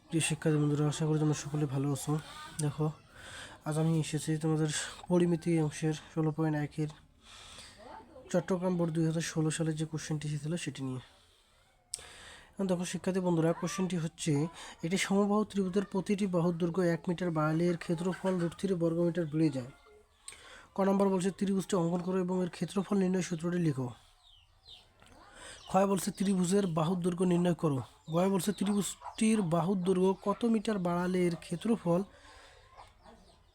প্রিয় শিক্ষার্থী বন্ধুরা, আশা করি তোমরা সকলে ভালো আছো। দেখো, আজ আমি এসেছি তোমাদের পরিমিতি অংশের 16.1-এর চট্টগ্রাম বোর্ড 2016 সালে যে কোশ্চেনটি এসেছিল সেটি নিয়ে। এখন দেখো শিক্ষার্থী বন্ধুরা, কোশ্চেনটি হচ্ছে এটি সমবাহু ত্রিভুজের প্রতিটি বাহুর দৈর্ঘ্য 1 মিটার বাড়ালে এর ক্ষেত্রফল √3 বর্গমিটার বেড়ে যায়। ক নম্বর বলছে ত্রিভুজটি অঙ্কন করো এবং এর ক্ষেত্রফল নির্ণয় সূত্রটি লিখো। ক্ষয় বলছে ত্রিভুজের বাহুর দৈর্ঘ্য নির্ণয় করো। গয় বলছে ত্রিভুজটির বাহুর দৈর্ঘ্য কত মিটার বাড়ালে এর ক্ষেত্রফল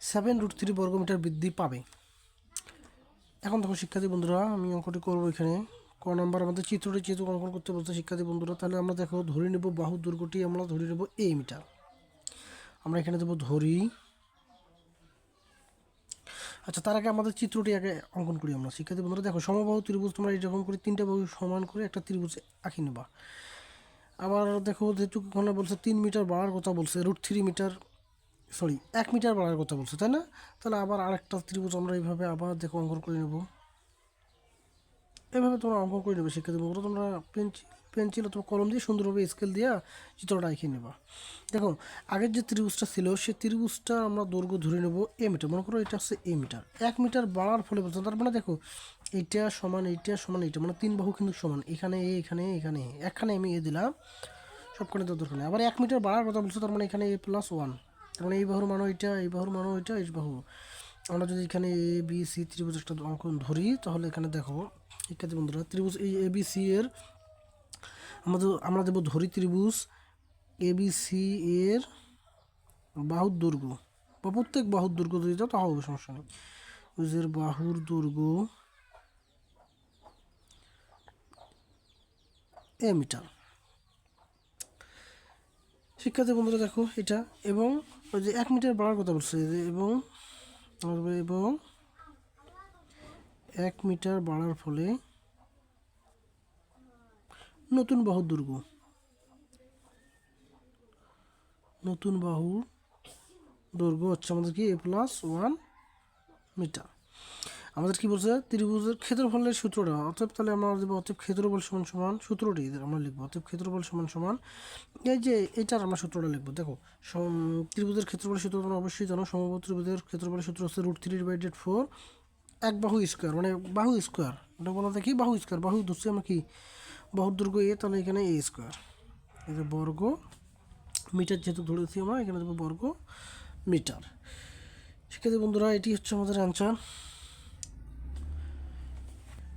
7√3 বর্গমিটার বৃদ্ধি পাবে। এখন দেখো শিক্ষার্থী বন্ধুরা, আমি অঙ্কটি করবো এখানে। ক নম্বর আমাদের চিত্রটি যেহেতু অঙ্কন করতে বলছে শিক্ষার্থী বন্ধুরা, তাহলে আমরা দেখো ধরে নেব বাহুর দৈর্ঘ্যটি আমরা ধরে নেব এ মিটার। আমরা এখানে দেবো ধরি। আচ্ছা, তার আগে আমাদের চিত্রটি আগে অঙ্কন করি আমরা। শিক্ষার্থী বন্ধুরা দেখো, সমবাহু ত্রিভুজ তোমরা এরকম করে তিনটা বাহু সমান করে একটা ত্রিভুজ আঁকি নেবা। আবার দেখো যেহেতু ওখানে বলছে 3 মিটার বাড়ার কথা বলছে, √3 মিটার, সরি 1 মিটার বাড়ার কথা বলছে, তাই না? তাহলে আবার আরেকটা ত্রিভুজ আমরা এইভাবে আবার দেখো অঙ্কন করে নেব। এভাবে তোমরা অঙ্কন করে নেবে শিক্ষার্থী বন্ধুরা। তোমরা পেন্সিল অথবা কলম দিয়ে সুন্দরভাবে স্কেল দিয়ে চিত্রটা এঁকে নেবা। দেখো, আগের যে ত্রিভুজটা ছিল সেই ত্রিভুজটা আমরা দৈর্ঘ্য ধরে নেব এ মিটার। মনে করো এটা হচ্ছে এ মিটার। 1 মিটার বাড়ার ফলে বলছে, তার মানে দেখো এইটা সমান এইটা সমান এইটা, মানে 3 বাহু কিন্তু সমান। এখানে এ, এখানে এখানে একখানে আমি এ দিলাম, সবখানে তো দরকার নেই। আবার 1 মিটার বাড়ার কথা বলছে, তার মানে এখানে a+1, তার মানে এই বাহুর মানও এটা, এই বাহুর মানও এটা, এই বাহু। আমরা যদি এখানে এ বি সি ত্রিভুজ একটা অঙ্কন ধরি, তাহলে এখানে দেখো শিক্ষার্থী বন্ধুরা, ত্রিভুজ এই এ বি সি এর আমরা দেবো ধরি ত্রিভুজ এ বি সি এর বাহুর দৈর্ঘ্য, বা প্রত্যেক বাহুর দৈর্ঘ্য যদি দাও তাও হবে, সমস্যা নেই। ত্রিভুজের বাহুর দৈর্ঘ্য এ মিটার। শিক্ষার্থী বন্ধুরা দেখো এটা, এবং ওই যে 1 মিটার বাড়ার কথা বলছে, এবং 1 মিটার বাড়ার ফলে নতুন বাহুর দৈর্ঘ্য, নতুন বাহুর দৈর্ঘ্য হচ্ছে আমাদের কি a+1 মিটার। আমাদের কি বলছে, ত্রিভুজের ক্ষেত্রফলের সূত্রটা, অতএব তাহলে আমরা দেবো অতএব ক্ষেত্রফল সমান সমান, সূত্রটি আমরা লিখবো অতএব ক্ষেত্রফল সমান সমান এই যে এটার আমরা সূত্রটা লিখবো। দেখো, ত্রিভুজের ক্ষেত্রফলের সূত্র তোমরা অবশ্যই জানো। সমবাহু ত্রিভুজের ক্ষেত্রফলের সূত্র হচ্ছে √3/4, এক বাহু স্কোয়ার, মানে বাহু স্কোয়ার, এটা বলা দেখি বাহু স্কোয়ার। বাহু ধরছি আমরা কি, বাহুর দৈর্ঘ্য এ, তাহলে এখানে এ স্কোয়ার, এই যে বর্গ মিটার যেহেতু ধরেছি আমরা, এখানে দেবো বর্গ মিটার। শিক্ষার্থী বন্ধুরা, এটি হচ্ছে আমাদের অ্যান্সার।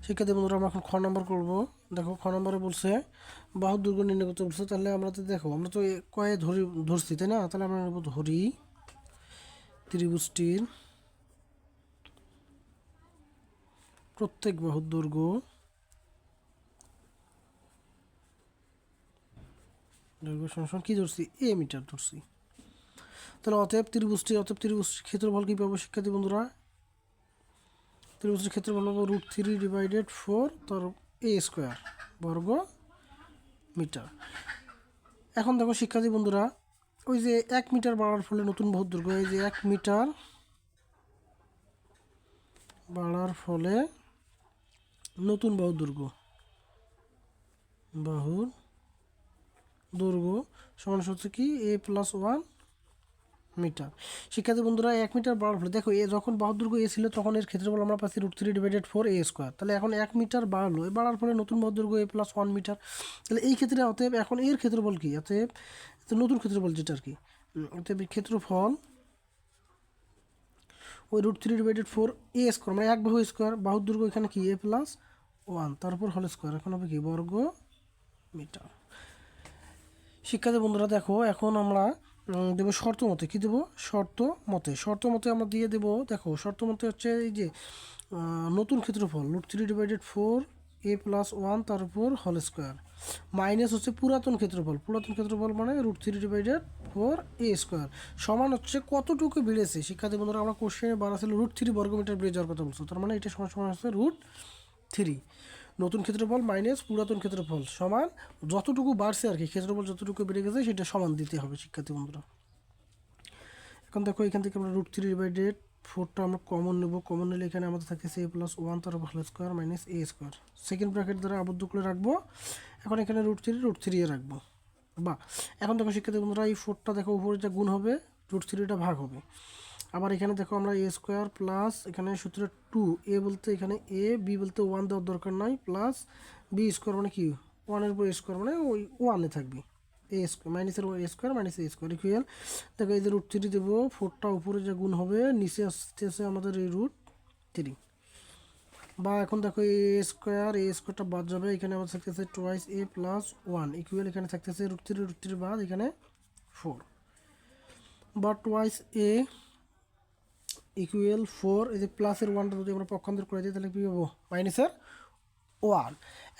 শিক্ষার্থী বন্ধুরা, আমরা এখন খ নম্বর করবো। দেখো, খ নম্বরে বলছে বাহুর দৈর্ঘ্য নির্ণয় করতে বলছে। তাহলে আমরা তো দেখো, আমরা তো কয়ে ধরছি, তাই না? তাহলে আমরা নেব ধরি ত্রিভুজটির প্রত্যেক বাহুর দৈর্ঘ্য সমান কি ধরছি, এ মিটার ধরছি। তাহলে অতএব ত্রিভুজ ক্ষেত্রফল কি পাবো শিক্ষার্থী বন্ধুরা? ত্রিভুজের ক্ষেত্রফল পাবো √3/4 তার এ স্কোয়ার বর্গ মিটার। এখন দেখো শিক্ষার্থী বন্ধুরা, ওই যে 1 মিটার বাড়ার ফলে নতুন বাহুর দৈর্ঘ্য, এই যে 1 মিটার বাড়ার ফলে নতুন বাহুর দৈর্ঘ্য সমান হচ্ছে কি a+1 মিটার। শিক্ষার্থী বন্ধুরা, 1 মিটার বাড়ার ফলে দেখো, এ যখন বাহুর দৈর্ঘ্য এ ছিল তখন এর ক্ষেত্রফল আমরা পাচ্ছি √3/4 এ স্কোয়ার। তাহলে এখন 1 মিটার বাড়লো, এ বাড়ার ফলে নতুন বাহুর দৈর্ঘ্য a+1 মিটার। তাহলে এই ক্ষেত্রে অতএব এখন এর ক্ষেত্রফল কি, অতএব নতুন ক্ষেত্রফল যেটা আর কি, অতএব ক্ষেত্রফল ওই √3/4 এ স্কোয়ার, মানে এক বাহু স্কোয়ার, বাহুর দৈর্ঘ্য এখানে কি a+1, তারপর হল স্কোয়ার, এখন হবে কি বর্গ মিটার। শিক্ষার্থী বন্ধুরা দেখো, এখন আমরা দেবো শর্ত মতে। কী দেবো? শর্ত মতে আমরা দিয়ে দেবো। দেখো, শর্ত মতে হচ্ছে এই যে নতুন ক্ষেত্রফল √3/4 a+1 তার উপর হোল স্কোয়ার, মাইনাস হচ্ছে পুরাতন ক্ষেত্রফল মানে √3/4 এ স্কোয়ার, সমান হচ্ছে কতটুকু বেড়েছে। শিক্ষার্থী বন্ধুরা, আমরা কোশ্চেনে বাড়া ছিল √3 বর্গমিটার বেড়ে যাওয়ার কথা বলছো, তার মানে এটা সমান সমান হচ্ছে √3। নতুন ক্ষেত্রফল মাইনাস পুরাতন ক্ষেত্রফল সমান যতটুকু বাড়ছে আর কি, ক্ষেত্রফল যতটুকু বেড়ে গেছে সেটা সমান দিতে হবে শিক্ষার্থী বন্ধুরা। এখন দেখো, এখান থেকে আমরা √3/4টা আমরা কমন নেব। কমন নিলে এখানে আমাদের থাকতেছে a+1 তার হোল স্কোয়ার মাইনাস এ স্কোয়ার, সেকেন্ড ব্র্যাকেট দ্বারা আবদ্ধ করে রাখবো। এখন এখানে √3 এ রাখবো, বা এখন দেখো শিক্ষার্থী বন্ধুরা এই 4টা দেখো উপরে যা গুণ হবে √3টা ভাগ হবে। আবার এখানে দেখো আমরা এ স্কোয়ার প্লাস এখানে সূত্রে 2 এ বলতে এখানে এ বি বলতে 1 দেওয়ার দরকার নাই, প্লাস বি স্কোয়ার মানে কি 1-এর উপর স্কোয়ার মানে ওই 1-এ থাকবে এ স্কোয়ার মাইনাসের এ স্কোয়ার মাইনাস এ স্কোয়ার ইকুয়াল দেখো এই যে √3 দেবো, 4টা উপরে যে গুণ হবে নিচে আসতেছে আমাদের এই √3। বা এখন দেখো এ স্কোয়ারটা বাদ যাবে, এখানে আমাদের থাকতেছে টোয়াইস এ প্লাস 1 ইকুয়াল এখানে থাকতেছে √3 বাদ এখানে 4 বা টোয়াইস এ ইকুয়াল 4, এই যে প্লাসের 1টা যদি আমরা পক্ষান্তর করে দিই তাহলে কী পাবো মাইনাসের 1।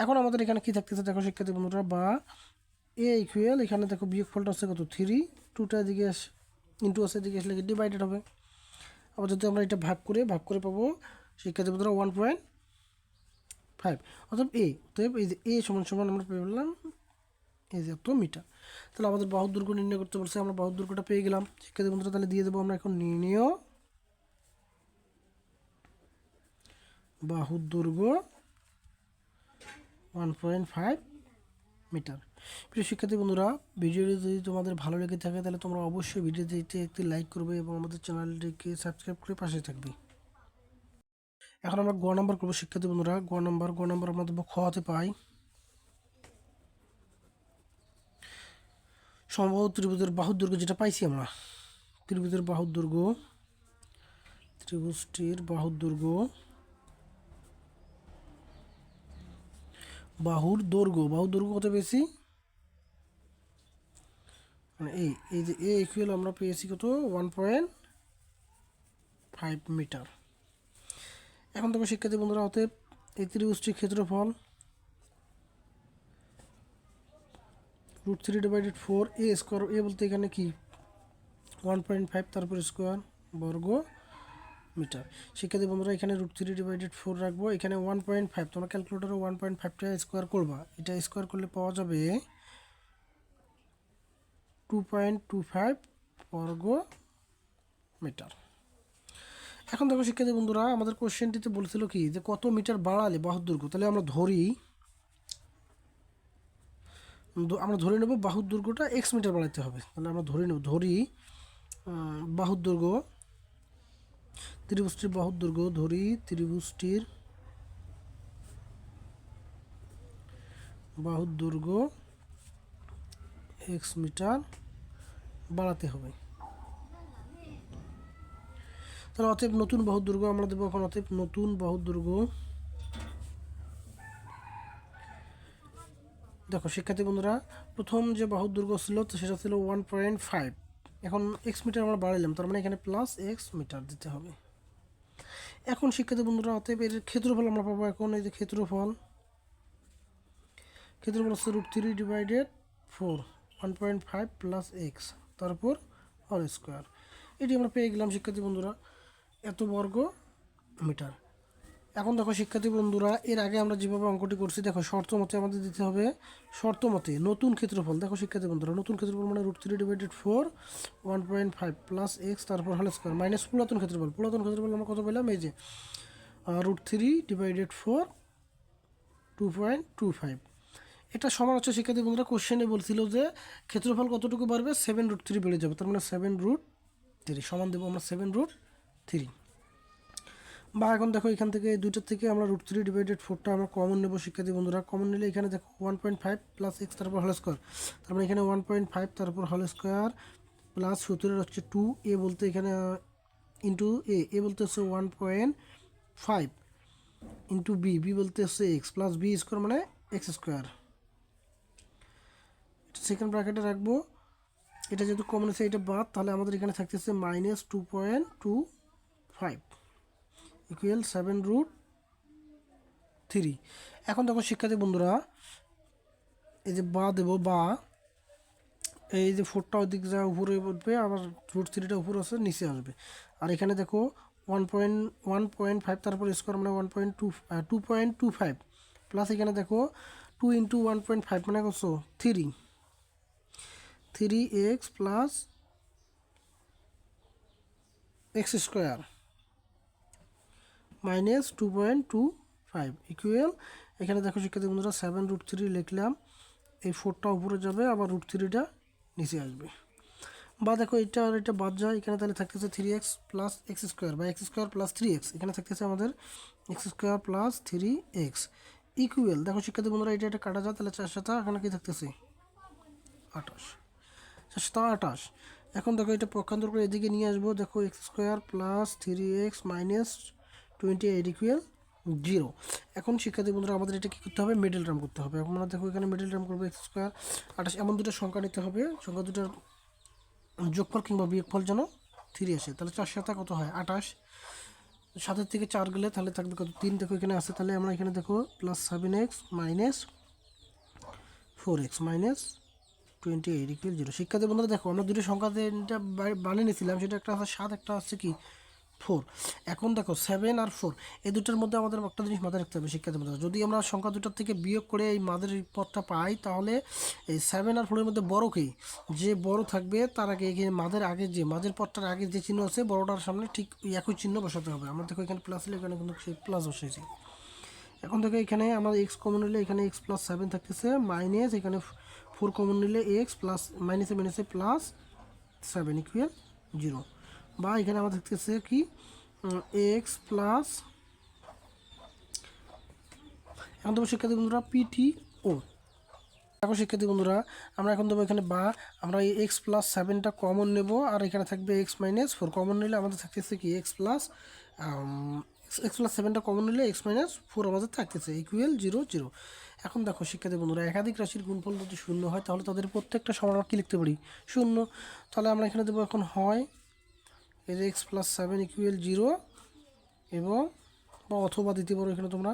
এখন আমাদের এখানে কী থাকতেছে দেখো শিক্ষার্থী বন্ধুরা, বা এ ইকুয়াল এখানে দেখো বিয়োগফলটা হচ্ছে কত 3, 2টা এদিকে ইন্টু আছে এদিকে আসলে ডিভাইডেড হবে। আবার যদি আমরা এটা ভাগ করে পাবো শিক্ষার্থী বন্ধুরা 1.5, অর্থাৎ অতএব এই যে এ সমান সমান আমরা পেয়ে গেলাম এই যে এত মিটার। তাহলে আমাদের বাহুর দৈর্ঘ্য নির্ণয় করতে বলছে, আমরা বাহুর দৈর্ঘ্যটা পেয়ে গেলাম শিক্ষার্থী বন্ধুরা। তাহলে দিয়ে দেবো আমরা এখন নির্ণয় বাহুর দৈর্ঘ্য 1.5 মিটার। প্রিয় শিক্ষার্থী বন্ধুরা, ভিডিওটি যদি তোমাদের ভালো লেগে থাকে তাহলে তোমরা অবশ্যই ভিডিওটিতে একটি লাইক করবে এবং আমাদের চ্যানেলটিকে সাবস্ক্রাইব করে পাশে থাকবে। এখন আমরা গ নাম্বার করবো শিক্ষার্থী বন্ধুরা। গ নাম্বার আমরা দেবো খ হতে পাই সমবাহু ত্রিভুজের বাহুর দৈর্ঘ্য যেটা পাইছি আমরা, ত্রিভুজের বাহুর দৈর্ঘ্য, ত্রিভুজটির বাহুর দৈর্ঘ্য, বাহুর দৈর্ঘ্য কত বেশি মানে এই যে এ ইকুয়াল আমরা পেয়েছি কত 1.5 মিটার। এখন দেখো শিক্ষার্থী বন্ধুরা, অতএব এই ত্রিভুজটির ক্ষেত্রফল √3/4 এ স্কোয়ার, এ বলতে এখানে কি 1.5 তারপর স্কোয়ার বর্গ মিটার। শিক্ষার্থী বন্ধুরা এখানে √3/4 রাখবো, এখানে 1.5 তোমরা ক্যালকুলেটরে 1.5টা স্কোয়ার করবা, এটা স্কোয়ার করলে পাওয়া যাবে 2.25 বর্গ মিটার। এখন দেখো শিক্ষার্থী বন্ধুরা, আমাদের কোশ্চেনটিতে বলছিল কি যে কত মিটার বাড়ালে বাহুর দৈর্ঘ্য, তাহলে আমরা ধরে নেব বাহুর দৈর্ঘ্যটা এক্স মিটার বাড়াতে হবে। তাহলে আমরা ধরি বাহুর দৈর্ঘ্য, ত্রিভুজটির বাহুর দৈর্ঘ্য, ধরি ত্রিভুজটির বাহুর দৈর্ঘ্য এক্স মিটার বাড়াতে হবে। তাহলে অতএব নতুন বাহুর দৈর্ঘ্য আমরা দেবো এখন, অতএব নতুন বাহুর দৈর্ঘ্য। দেখো শিক্ষার্থী বন্ধুরা, প্রথম যে বাহুর দৈর্ঘ্য ছিল তো সেটা ছিল 1.5, এখন এক্স মিটার আমরা বাড়াইলাম, তার মানে এখানে প্লাস এক্স মিটার দিতে হবে। এখন শিক্ষার্থী বন্ধুরা, অতএব এর ক্ষেত্রফল আমরা পাবো এখন, এই যে ক্ষেত্রফল হচ্ছে √3/4 1.5 প্লাস এক্স তারপর হোল স্কোয়ার, এটি আমরা পেয়ে গেলাম শিক্ষার্থী বন্ধুরা এত বর্গ মিটার। এখন দেখো শিক্ষার্থী বন্ধুরা, এর আগে আমরা যেভাবে অঙ্কটি করছি দেখো শর্ত মতে আমাদের দিতে হবে, শর্ত মতে নতুন ক্ষেত্রফল। দেখো শিক্ষার্থী বন্ধুরা, নতুন ক্ষেত্রফল মানে √3/4 1.5 প্লাস এক্স তারপর হোল স্কোয়ার মাইনাস পুরাতন ক্ষেত্রফল আমরা কত পেলাম এই যে √3/4 2.25। এটা সমান হচ্ছে শিক্ষার্থী বন্ধুরা, কোশ্চেনে বলছিল যে ক্ষেত্রফল কতটুকু বাড়বে 7√3 বেড়ে যাবে, তার মানে 7√3 সমান দেবো আমরা 7√3। বা এখন দেখো এখান থেকে দুইটার থেকে আমরা √3/4টা আমরা কমন নেব শিক্ষার্থী বন্ধুরা। কমন নিলে এখানে দেখো 1.5 প্লাস এক্স তারপর হোল স্কোয়ার, তার মানে এখানে 1.5 তারপর হোল স্কোয়ার প্লাস সূত্রের হচ্ছে 2 এ বলতে এখানে ইন্টু এ বলতে হচ্ছে 1.5 ইন্টু বি বলতে হচ্ছে এক্স প্লাস বি স্কোয়ার মানে এক্স স্কোয়ার, সেকেন্ড ব্র্যাকেটে রাখবো। এটা যেহেতু কমন আছে এটা বাদ, তাহলে আমাদের এখানে থাকতেছে -2.25 ইকুয়াল 7√3। এখন দেখো শিক্ষার্থী বন্ধুরা, এই যে বা দেবো, বা এই যে 4টা ওদিক যা উপরে উঠবে আবার √3টা উপরে আসে নিচে আসবে। আর এখানে দেখো 1.5 তারপর স্কোয়ার মানে 2.25 প্লাস এখানে দেখো 2 × 1.5 মানে কত 3x plus x square minus 2.25 equal এখানে দেখো শিক্ষার্থী বন্ধুরা 7√3 লিখলাম এই 4টা উপরে যাবে, আবার √3টা নিচে আসবে। বা দেখো এটা আর এটা বাদ যায়, এখানে তাহলে থাকতেছে 3x প্লাস এক্স স্কোয়ার বা এক্স স্কোয়ার প্লাস 3x, এখানে থাকতেছে আমাদের x square plus 3x equal. দেখো শিক্ষার্থী বন্ধুরা এটা কাটা যায়, তাহলে 4 সাথে এখানে কি থাকতেছে 28, 4 সাথে 28। এখন দেখো এটা পক্ষান্তর করে এদিকে নিয়ে আসবো, দেখো x square plus 3x minus 28 equal 0। এখন শিক্ষার্থী বন্ধুরা আমাদের এটা কী করতে হবে, মিডল টার্ম করতে হবে। এখন আমরা দেখো এখানে মিডল টার্ম করবো এক্স স্কোয়ার 28, এমন দুটো সংখ্যা নিতে হবে, সংখ্যা দুটার যোগফল কিংবা বিয়োগফল যেন 3 আসে। তাহলে 4 সাথে কত হয় 28, 7 থেকে 4 গেলে তাহলে থাকবে কত 3, দেখো এখানে আছে। তাহলে আমরা এখানে দেখো plus 7x minus 4x minus 28 equal 0। শিক্ষার্থী বন্ধুরা দেখো আমরা দুটো সংখ্যা যেটা বানিয়ে নিয়েছিলাম, সেটা একটা আছে 7, একটা আছে কি 4। এখন দেখো 7 আর 4 এই দুটোর মধ্যে আমাদের একটা জিনিস মাথায় রাখতে হবে শিক্ষার্থী বন্ধুরা, যদি আমরা সংখ্যা দুটোর থেকে বিয়োগ করে এই মাদের পদটা পাই, তাহলে এই 7 আর 4 এর মধ্যে বড় কি, যে বড় থাকবে তার আগে এখানে মাদের আগে যে মাদের পদটার আগে যে চিহ্ন আছে বড়টার সামনে ঠিক একই চিহ্ন বসাতে হবে। আমরা দেখো এখানে প্লাস হলে এখানে কিন্তু সেই প্লাস বসাইছি। এখন দেখো এখানে আমাদের এক্স কমন নিলে এখানে এক্স প্লাস 7 থাকতেছে, মাইনাস এখানে 4 কমন নিলে এক্স প্লাস মাইনাসে মাইনাসে প্লাস 7 ইকুয়াল 0। বা এখানে আমাদের থাকতেছে কি এক্স প্লাস, এখন দেবো শিক্ষার্থী বন্ধুরা PTO। দেখো শিক্ষার্থী বন্ধুরা আমরা এখন দেবো এখানে বা আমরা এই এক্স প্লাস 7টা কমন নেব, আর এখানে থাকবে এক্স মাইনাস 4 কমন নিলে আমাদের থাকতেছে কি এক্স প্লাস 7টা কমন নিলে এক্স মাইনাস 4 আমাদের থাকতেছে ইকুয়াল 0 0। এখন দেখো শিক্ষার্থী বন্ধুরা একাধিক রাশির গুণফল যদি শূন্য হয় তাহলে তাদের প্রত্যেকটা সমান আমরা কী লিখতে পারি, শূন্য। তাহলে আমরা এখানে দেবো এখন হয় এই যে এক্স প্লাস 7 ইকুয়াল 0 এবং বা অথবা দিতে পারো এখানে তোমরা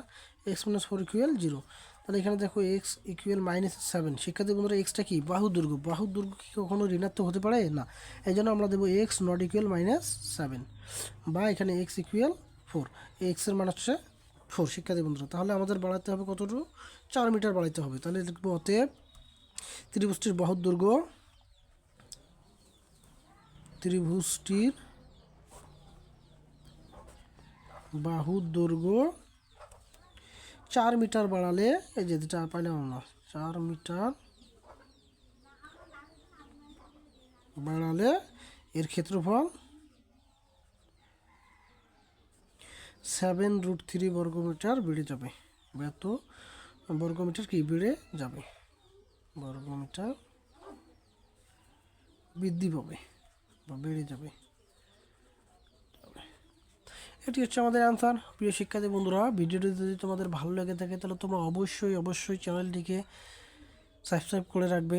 এক্স মাইনাস 4 ইকুয়াল 0। তাহলে এখানে দেখো এক্স ইকুয়াল -7। শিক্ষার্থী বন্ধুরা এক্সটা কি বাহুর দৈর্ঘ্য, বাহুর দৈর্ঘ্য কি কখনো ঋণাত্মক হতে পারে না, এই জন্য আমরা দেবো এক্স নট ইকুয়াল -7 বা এখানে এক্স ইকুয়াল 4, এক্সের মান হচ্ছে 4 শিক্ষার্থী বন্ধুরা। তাহলে আমাদের বাড়াতে হবে কতটুকু 4 মিটার বাড়াতে হবে। তাহলে লিখবো অতএব ত্রিভুজটির বাহুর দৈর্ঘ্য, ত্রিভুজটির বাহুর দৈর্ঘ্য 4 মিটার বাড়ালে, এই যে যেটা পাইলাম আমরা 4 মিটার বাড়ালে এর ক্ষেত্রফল 7√3 বর্গমিটার বেড়ে যাবে। এত বর্গমিটার কি বেড়ে যাবে, বর্গমিটার বৃদ্ধি পাবে বা বেড়ে যাবে। এটি হচ্ছে আমাদের অ্যান্সার। প্রিয় শিক্ষার্থী বন্ধুরা ভিডিওটি যদি তোমাদের ভালো লেগে থাকে তাহলে তোমরা অবশ্যই চ্যানেলটিকে সাবস্ক্রাইব করে রাখবে।